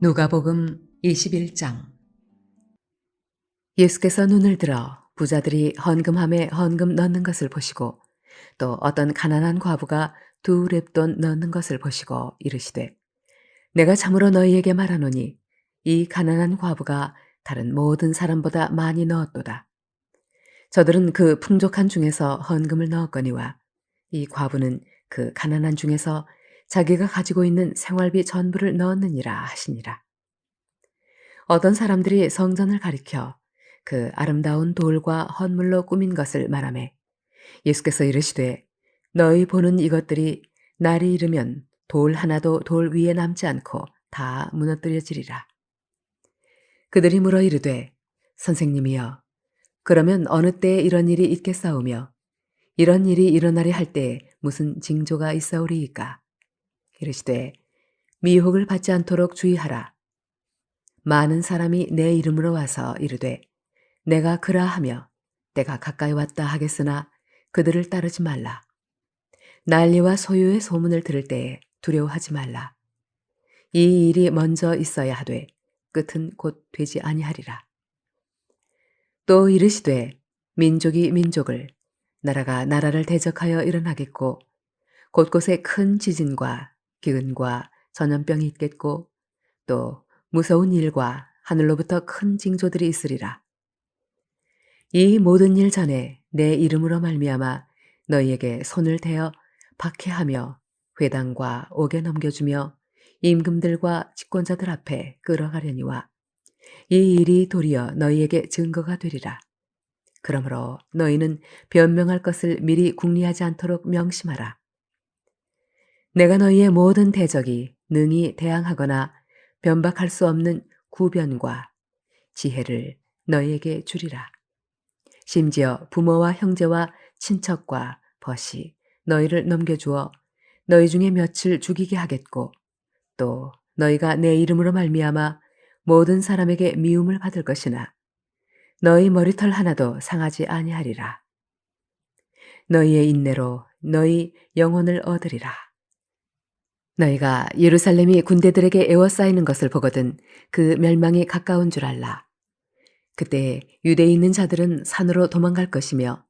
누가복음 21장. 예수께서 눈을 들어 부자들이 헌금함에 헌금 넣는 것을 보시고 또 어떤 가난한 과부가 2렙돈 넣는 것을 보시고 이르시되, 내가 참으로 너희에게 말하노니 이 가난한 과부가 다른 모든 사람보다 많이 넣었도다. 저들은 그 풍족한 중에서 헌금을 넣었거니와 이 과부는 그 가난한 중에서 자기가 가지고 있는 생활비 전부를 넣었느니라 하시니라. 어떤 사람들이 성전을 가리켜 그 아름다운 돌과 헌물로 꾸민 것을 말하매, 예수께서 이르시되, 너희 보는 이것들이 날이 이르면 돌 하나도 돌 위에 남지 않고 다 무너뜨려지리라. 그들이 물어 이르되, 선생님이여, 그러면 어느 때에 이런 일이 있겠사오며 이런 일이 일어나리 할 때에 무슨 징조가 있사오리이까? 이르시되, 미혹을 받지 않도록 주의하라. 많은 사람이 내 이름으로 와서 이르되 내가 그라하며 때가 가까이 왔다 하겠으나 그들을 따르지 말라. 난리와 소요의 소문을 들을 때에 두려워하지 말라. 이 일이 먼저 있어야 하되 끝은 곧 되지 아니하리라. 또 이르시되, 민족이 민족을, 나라가 나라를 대적하여 일어나겠고 곳곳에 큰 지진과 기근과 전염병이 있겠고 또 무서운 일과 하늘로부터 큰 징조들이 있으리라. 이 모든 일 전에 내 이름으로 말미암아 너희에게 손을 대어 박해하며 회당과 옥에 넘겨주며 임금들과 집권자들 앞에 끌어가려니와 이 일이 도리어 너희에게 증거가 되리라. 그러므로 너희는 변명할 것을 미리 궁리하지 않도록 명심하라. 내가 너희의 모든 대적이 능히 대항하거나 변박할 수 없는 구변과 지혜를 너희에게 주리라. 심지어 부모와 형제와 친척과 벗이 너희를 넘겨주어 너희 중에 몇을 죽이게 하겠고 또 너희가 내 이름으로 말미암아 모든 사람에게 미움을 받을 것이나 너희 머리털 하나도 상하지 아니하리라. 너희의 인내로 너희 영혼을 얻으리라. 너희가 예루살렘이 군대들에게 에워싸이는 것을 보거든 그 멸망이 가까운 줄 알라. 그때 유대에 있는 자들은 산으로 도망갈 것이며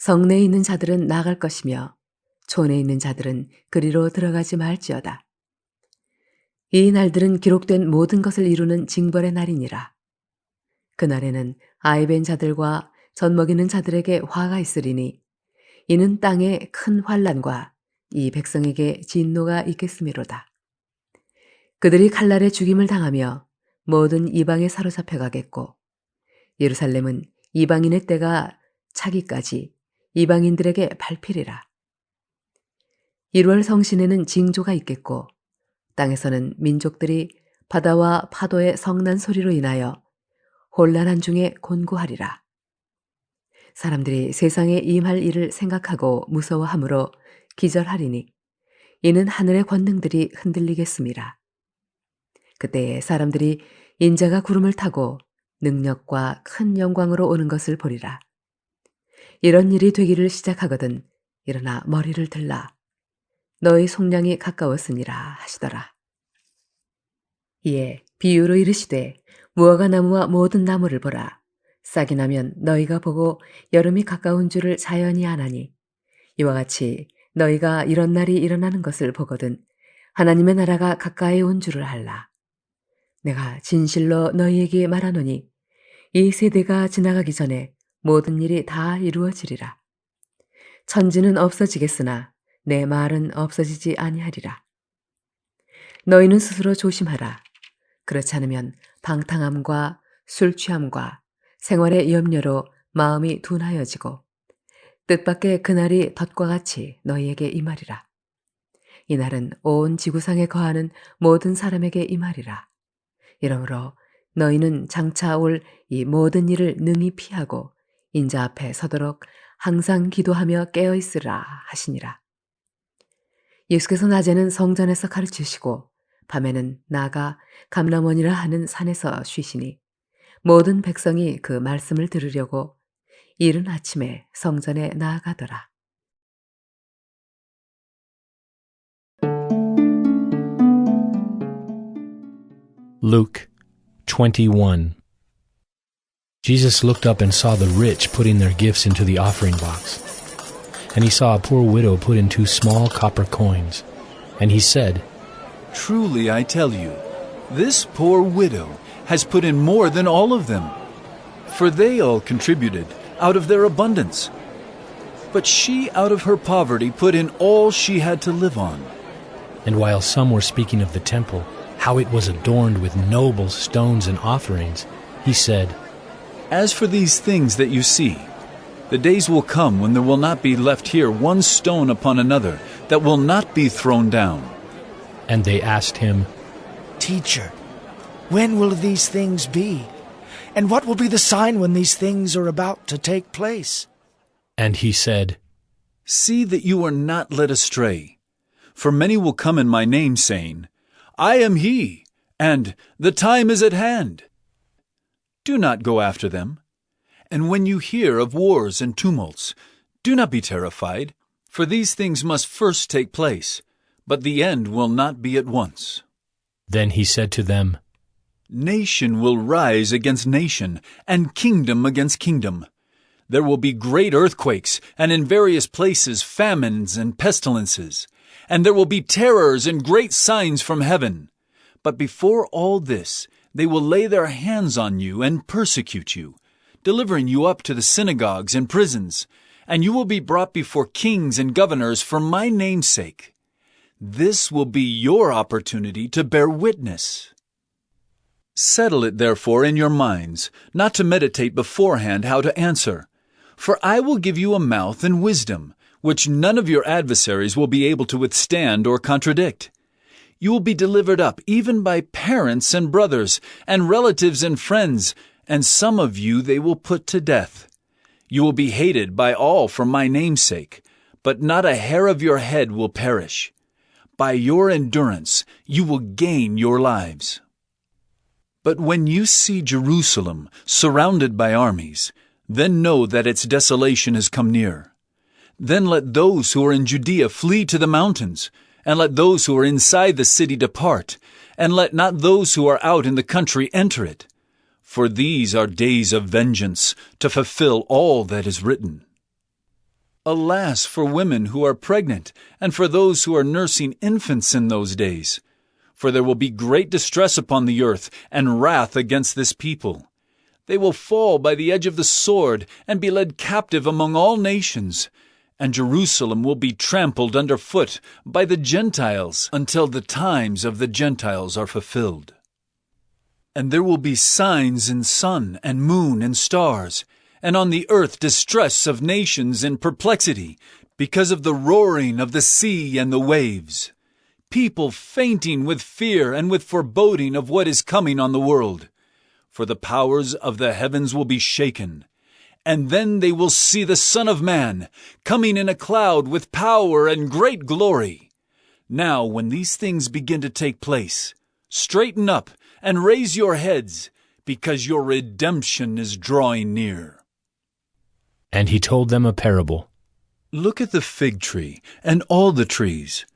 성내에 있는 자들은 나갈 것이며 촌에 있는 자들은 그리로 들어가지 말지어다. 이 날들은 기록된 모든 것을 이루는 징벌의 날이니라. 그날에는 아이벤 자들과 젖먹이는 자들에게 화가 있으리니 이는 땅에 큰 환난과 이 백성에게 진노가 있겠음이로다. 그들이 칼날에 죽임을 당하며 모든 이방에 사로잡혀 가겠고 예루살렘은 이방인의 때가 차기까지 이방인들에게 밟히리라. 1월 성신에는 징조가 있겠고 땅에서는 민족들이 바다와 파도의 성난 소리로 인하여 혼란한 중에 곤고하리라. 사람들이 세상에 임할 일을 생각하고 무서워하므로 기절하리니 이는 하늘의 권능들이 흔들리겠습니다. 그때에 사람들이 인자가 구름을 타고 능력과 큰 영광으로 오는 것을 보리라. 이런 일이 되기를 시작하거든 일어나 머리를 들라. 너희 속량이 가까웠으니라 하시더라. 이에 비유로 이르시되, 무화과 나무와 모든 나무를 보라. 싹이 나면 너희가 보고 여름이 가까운 줄을 자연히 아나니 이와 같이 너희가 이런 날이 일어나는 것을 보거든 하나님의 나라가 가까이 온 줄을 알라. 내가 진실로 너희에게 말하노니 이 세대가 지나가기 전에 모든 일이 다 이루어지리라. 천지는 없어지겠으나 내 말은 없어지지 아니하리라. 너희는 스스로 조심하라. 그렇지 않으면 방탕함과 술취함과 생활의 염려로 마음이 둔하여지고 뜻밖의 그날이 덫과 같이 너희에게 임하리라. 이날은 온 지구상에 거하는 모든 사람에게 임하리라. 이러므로 너희는 장차 올 이 모든 일을 능히 피하고 인자 앞에 서도록 항상 기도하며 깨어있으라 하시니라. 예수께서 낮에는 성전에서 가르치시고 밤에는 나가 감람원이라 하는 산에서 쉬시니 모든 백성이 그 말씀을 들으려고 이른 아침에 성전에 나아가더라. Luke 21. Jesus looked up and saw the rich putting their gifts into the offering box. And he saw a poor widow put in 2 small copper coins. And he said, Truly I tell you, this poor widow has put in more than all of them, for they all contributed out of their abundance. But she out of her poverty put in all she had to live on. And while some were speaking of the temple, how it was adorned with noble stones and offerings, he said, As for these things that you see, the days will come when there will not be left here one stone upon another that will not be thrown down. And they asked him, Teacher, when will these things be? And what will be the sign when these things are about to take place? And he said, See that you are not led astray. For many will come in my name, saying, I am he, and the time is at hand. Do not go after them. And when you hear of wars and tumults, do not be terrified, for these things must first take place, but the end will not be at once. Then he said to them, Nation will rise against nation, and kingdom against kingdom. There will be great earthquakes, and in various places famines and pestilences. And there will be terrors and great signs from heaven. But before all this, they will lay their hands on you and persecute you, delivering you up to the synagogues and prisons, and you will be brought before kings and governors for my name's sake. This will be your opportunity to bear witness. Settle it therefore in your minds, not to meditate beforehand how to answer. For I will give you a mouth and wisdom, which none of your adversaries will be able to withstand or contradict. You will be delivered up even by parents and brothers, and relatives and friends, and some of you they will put to death. You will be hated by all for my name's sake, but not a hair of your head will perish. By your endurance you will gain your lives. But when you see Jerusalem surrounded by armies, then know that its desolation has come near. Then let those who are in Judea flee to the mountains, and let those who are inside the city depart, and let not those who are out in the country enter it. For these are days of vengeance, to fulfill all that is written. Alas for women who are pregnant, and for those who are nursing infants in those days. For there will be great distress upon the earth, and wrath against this people. They will fall by the edge of the sword, and be led captive among all nations. And Jerusalem will be trampled underfoot by the Gentiles until the times of the Gentiles are fulfilled. And there will be signs in sun and moon and stars, and on the earth distress of nations in perplexity, because of the roaring of the sea and the waves. People fainting with fear and with foreboding of what is coming on the world. For the powers of the heavens will be shaken. And then they will see the Son of Man coming in a cloud with power and great glory. Now, when these things begin to take place, straighten up and raise your heads, because your redemption is drawing near. And he told them a parable. Look at the fig tree and all the trees.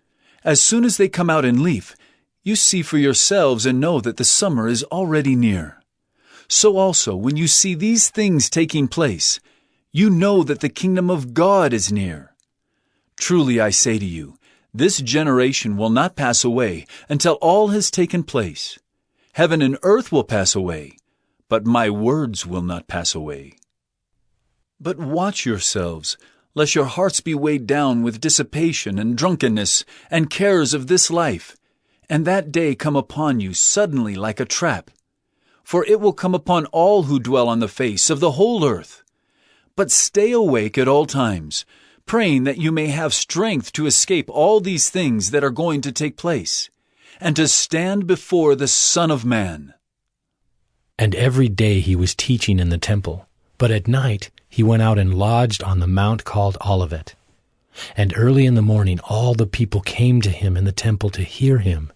As soon as they come out in leaf, you see for yourselves and know that the summer is already near. So also, when you see these things taking place, you know that the kingdom of God is near. Truly I say to you, this generation will not pass away until all has taken place. Heaven and earth will pass away, but my words will not pass away. But watch yourselves, lest your hearts be weighed down with dissipation and drunkenness and cares of this life, and that day come upon you suddenly like a trap. For it will come upon all who dwell on the face of the whole earth. But stay awake at all times, praying that you may have strength to escape all these things that are going to take place, and to stand before the Son of Man. And every day he was teaching in the temple, but at night he went out and lodged on the mount called Olivet. And early in the morning all the people came to him in the temple to hear him,